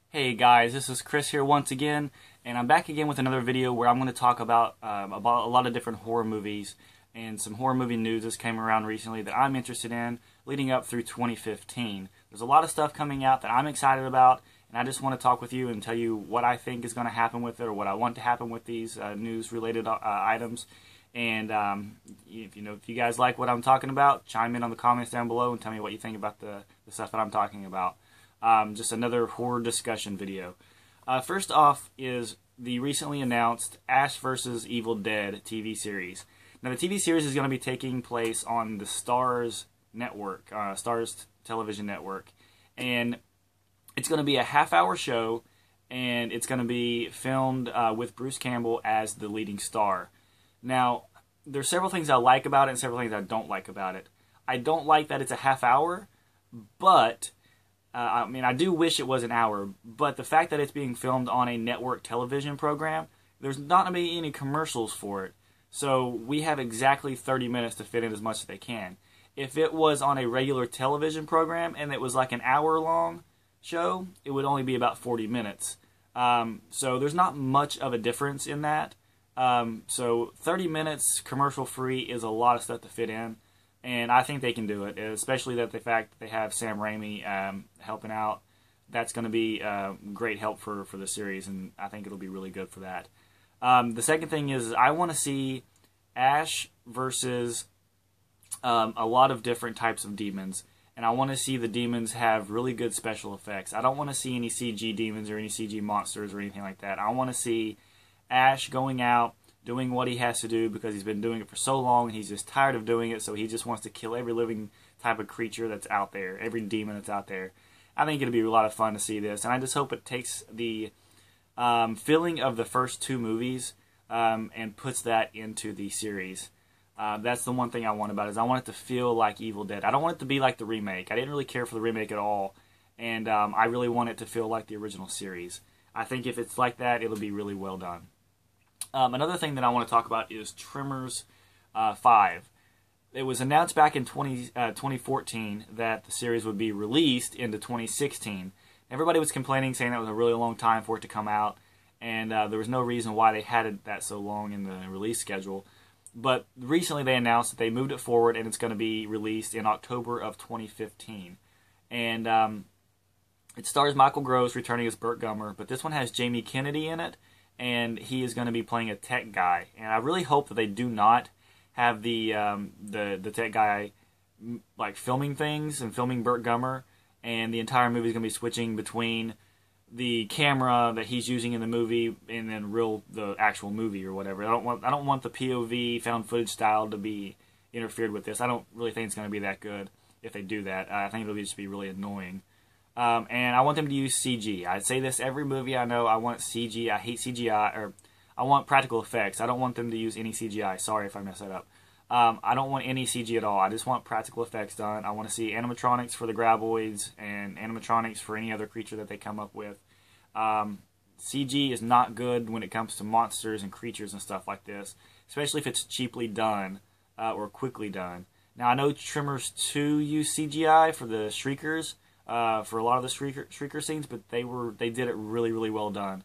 Hey guys, this is Chris here once again, and I'm back again with another video where I'm going to talk about a lot of different horror movies and some horror movie news that came around recently that I'm interested in leading up through 2015. There's a lot of stuff coming out that I'm excited about, and I just want to talk with you and tell you what I think is going to happen with it or what I want to happen with these news-related items. And if you guys like what I'm talking about, chime in on the comments down below and tell me what you think about the stuff that I'm talking about. Just another horror discussion video. First off is the recently announced Ash vs. Evil Dead TV series. Now, the TV series is going to be taking place on the Starz network, Starz television network, and it's going to be a half-hour show, and it's going to be filmed with Bruce Campbell as the leading star. Now, there's several things I like about it and several things I don't like about it. I don't like that it's a half hour, but I do wish it was an hour, but the fact that it's being filmed on a network television program, there's not going to be any commercials for it. So we have exactly 30 minutes to fit in as much as they can. If it was on a regular television program and it was like an hour-long show, it would only be about 40 minutes. So there's not much of a difference in that. So 30 minutes commercial-free is a lot of stuff to fit in. And I think they can do it, especially that the fact that they have Sam Raimi helping out. That's going to be great help for the series, and I think it'll be really good for that. The second thing is I want to see Ash versus a lot of different types of demons, and I want to see the demons have really good special effects. I don't want to see any CG demons or any CG monsters or anything like that. I want to see Ash going out, doing what he has to do because he's been doing it for so long and he's just tired of doing it, so he just wants to kill every living type of creature that's out there, every demon that's out there. I think it'll be a lot of fun to see this, and I just hope it takes the feeling of the first two movies and puts that into the series. That's the one thing I want about it, is I want it to feel like Evil Dead. I don't want it to be like the remake. I didn't really care for the remake at all, and I really want it to feel like the original series. I think if it's like that, it'll be really well done. Another thing that I want to talk about is Tremors 5. It was announced back in 2014 that the series would be released into 2016. Everybody was complaining, saying that was a really long time for it to come out, and there was no reason why they had it that so long in the release schedule. But recently they announced that they moved it forward, and it's going to be released in October of 2015. And it stars Michael Gross returning as Burt Gummer, but this one has Jamie Kennedy in it, and he is going to be playing a tech guy. And I really hope that they do not have the tech guy like filming things and filming Burt Gummer, and the entire movie is going to be switching between the camera that he's using in the movie and then the actual movie or whatever. I don't want the POV found footage style to be interfered with this. I don't really think it's going to be that good if they do that. I think it'll just be really annoying. And I want them to use CG. I say this every movie I know. I want CG. I hate CGI, or I want practical effects. I don't want them to use any CGI. Sorry if I messed that up. I don't want any CG at all. I just want practical effects done. I want to see animatronics for the graboids and animatronics for any other creature that they come up with. CG is not good when it comes to monsters and creatures and stuff like this, especially if it's cheaply done or quickly done. Now, I know Tremors 2 used CGI for the Shriekers, for a lot of the Shrieker scenes, but they did it really, really well done.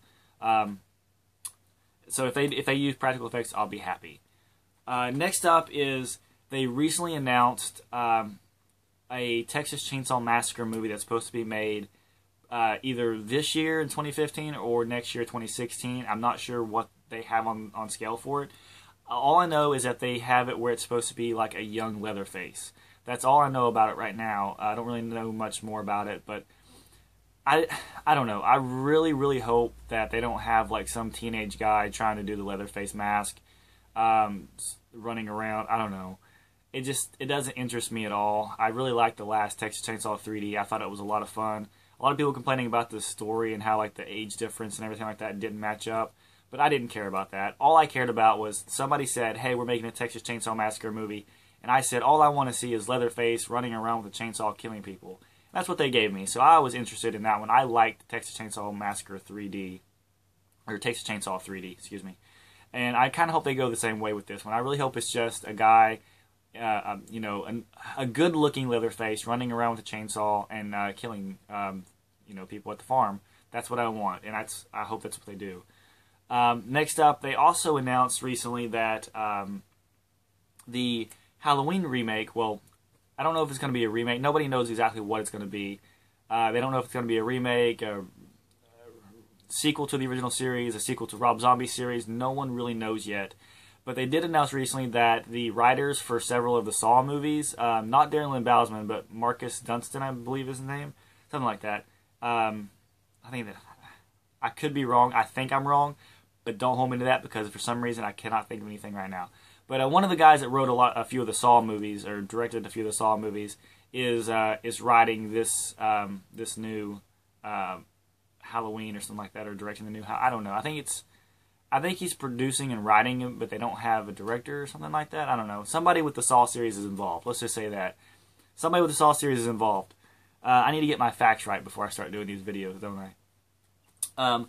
So if they use practical effects, I'll be happy. Next up is they recently announced a Texas Chainsaw Massacre movie that's supposed to be made either this year in 2015 or next year 2016. I'm not sure what they have on scale for it. All I know is that they have it where it's supposed to be like a young Leatherface. That's all I know about it right now. I don't really know much more about it, but I don't know. I really, really hope that they don't have like some teenage guy trying to do the Leatherface mask, running around. I don't know. It doesn't interest me at all. I really liked the last Texas Chainsaw 3D. I thought it was a lot of fun. A lot of people complaining about the story and how like the age difference and everything like that didn't match up, but I didn't care about that. All I cared about was somebody said, "Hey, we're making a Texas Chainsaw Massacre movie." And I said, all I want to see is Leatherface running around with a chainsaw killing people. And that's what they gave me. So I was interested in that one. I liked Texas Chainsaw Massacre 3D. Or Texas Chainsaw 3D, excuse me. And I kind of hope they go the same way with this one. I really hope it's just a guy, a good-looking Leatherface running around with a chainsaw and killing, people at the farm. That's what I want, and I hope that's what they do. Next up, they also announced recently that the Halloween remake, well, I don't know if it's going to be a remake. Nobody knows exactly what it's going to be. They don't know if it's going to be a remake, a sequel to the original series, a sequel to Rob Zombie's series. No one really knows yet. But they did announce recently that the writers for several of the Saw movies, not Darren Lynn Bousman, but Marcus Dunstan, I believe is his name, something like that. I think that I could be wrong. I think I'm wrong, but don't hold me to that because for some reason I cannot think of anything right now. But one of the guys that wrote a few of the Saw movies, or directed a few of the Saw movies, is writing this this new Halloween or something like that, or directing the new. I don't know. I think he's producing and writing it, but they don't have a director or something like that. I don't know. Somebody with the Saw series is involved. Let's just say that somebody with the Saw series is involved. I need to get my facts right before I start doing these videos, don't I?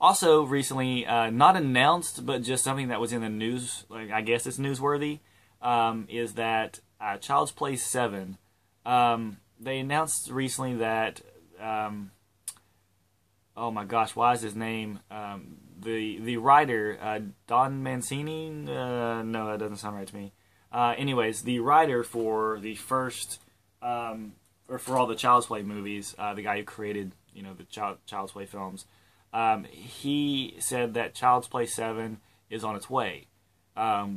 Also, recently, not announced, but just something that was in the news, like I guess it's newsworthy, is that Child's Play 7, they announced recently that, oh my gosh, why is his name, the writer, Don Mancini, no, that doesn't sound right to me. Anyways, the writer for the first, or for all the Child's Play movies, the guy who created, the Child's Play films, he said that Child's Play 7 is on its way,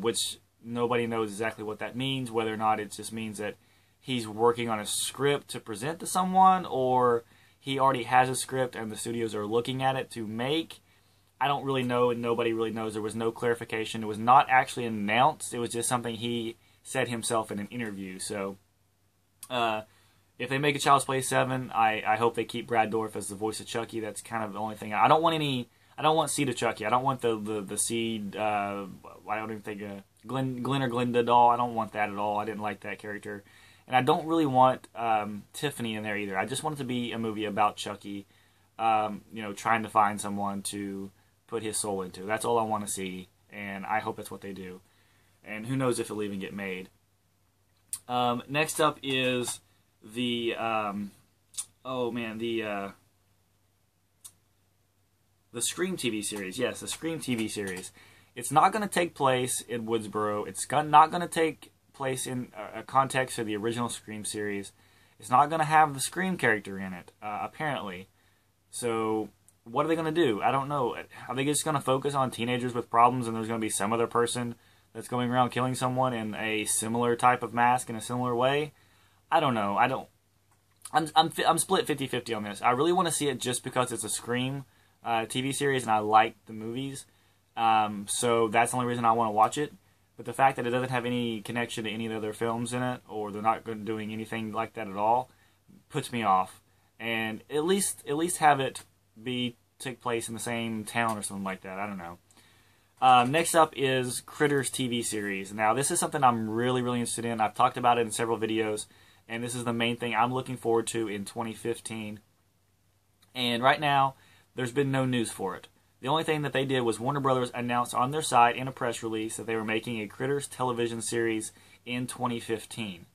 which nobody knows exactly what that means, whether or not it just means that he's working on a script to present to someone, or he already has a script and the studios are looking at it to make. I don't really know, and nobody really knows. There was no clarification. It was not actually announced. It was just something he said himself in an interview. So, if they make a Child's Play 7, I hope they keep Brad Dourif as the voice of Chucky. That's kind of the only thing. I don't want Seed of Chucky. I don't want the Seed, I don't even think, Glenn or Glinda doll. I don't want that at all. I didn't like that character. And I don't really want Tiffany in there either. I just want it to be a movie about Chucky, trying to find someone to put his soul into. That's all I want to see, and I hope that's what they do. And who knows if it'll even get made. Next up is the Scream TV series. Yes, the Scream TV series. It's not going to take place in Woodsboro. It's not going to take place in a context of the original Scream series. It's not going to have the Scream character in it, apparently. So, what are they going to do? I don't know. Are they just going to focus on teenagers with problems, and there's going to be some other person that's going around killing someone in a similar type of mask in a similar way? I don't know. I'm split 50-50 on this. I really want to see it just because it's a Scream TV series, and I like the movies. So that's the only reason I want to watch it. But the fact that it doesn't have any connection to any of the other films in it, or they're not doing anything like that at all, puts me off. And at least have it take place in the same town or something like that. I don't know. Next up is Critters TV series. Now, this is something I'm really, really interested in. I've talked about it in several videos, and this is the main thing I'm looking forward to in 2015. And right now, there's been no news for it. The only thing that they did was Warner Brothers announced on their site in a press release that they were making a Critters television series in 2015.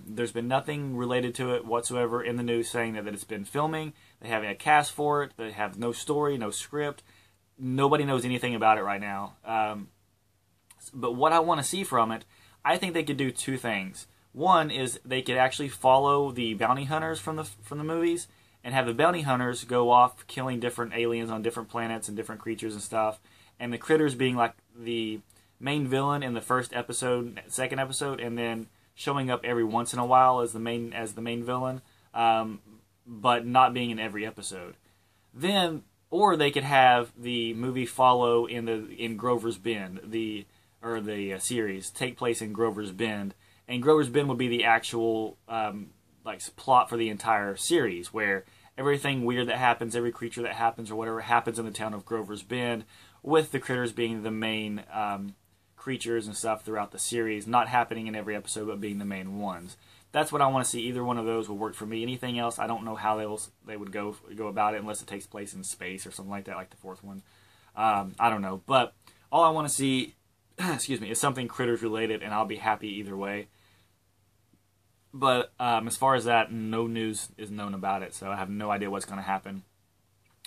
There's been nothing related to it whatsoever in the news saying that it's been filming. They have a cast for it. They have no story, no script. Nobody knows anything about it right now. But what I want to see from it, I think they could do two things. One is they could actually follow the bounty hunters from the movies, and have the bounty hunters go off killing different aliens on different planets and different creatures and stuff, and the critters being like the main villain in the first episode, second episode, and then showing up every once in a while as the main villain, but not being in every episode. Then, or they could have the movie follow in Grover's Bend, the series take place in Grover's Bend, and Grover's Bend would be the actual plot for the entire series, where everything weird that happens, every creature that happens or whatever happens in the town of Grover's Bend, with the critters being the main creatures and stuff throughout the series, not happening in every episode but being the main ones. That's what I want to see. Either one of those will work for me. Anything else, I don't know how they would go about it unless it takes place in space or something like that, like the fourth one. I don't know, but all I want to see, is something critters related, and I'll be happy either way. But as far as that, no news is known about it, so I have no idea what's going to happen.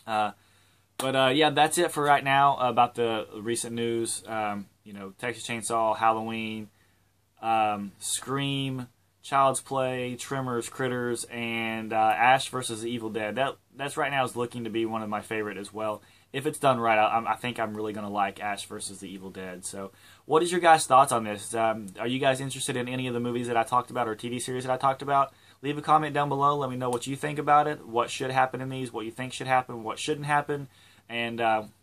Yeah, that's it for right now about the recent news. Texas Chainsaw, Halloween, Scream, Child's Play, Tremors, Critters, and Ash versus the Evil Dead. That's right now is looking to be one of my favorite as well. If it's done right, I think I'm really going to like Ash versus the Evil Dead. So, what is your guys' thoughts on this? Are you guys interested in any of the movies that I talked about or TV series that I talked about? Leave a comment down below. Let me know what you think about it, what should happen in these, what you think should happen, what shouldn't happen, and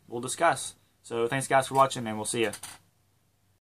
we'll discuss. So, thanks guys for watching, and we'll see you.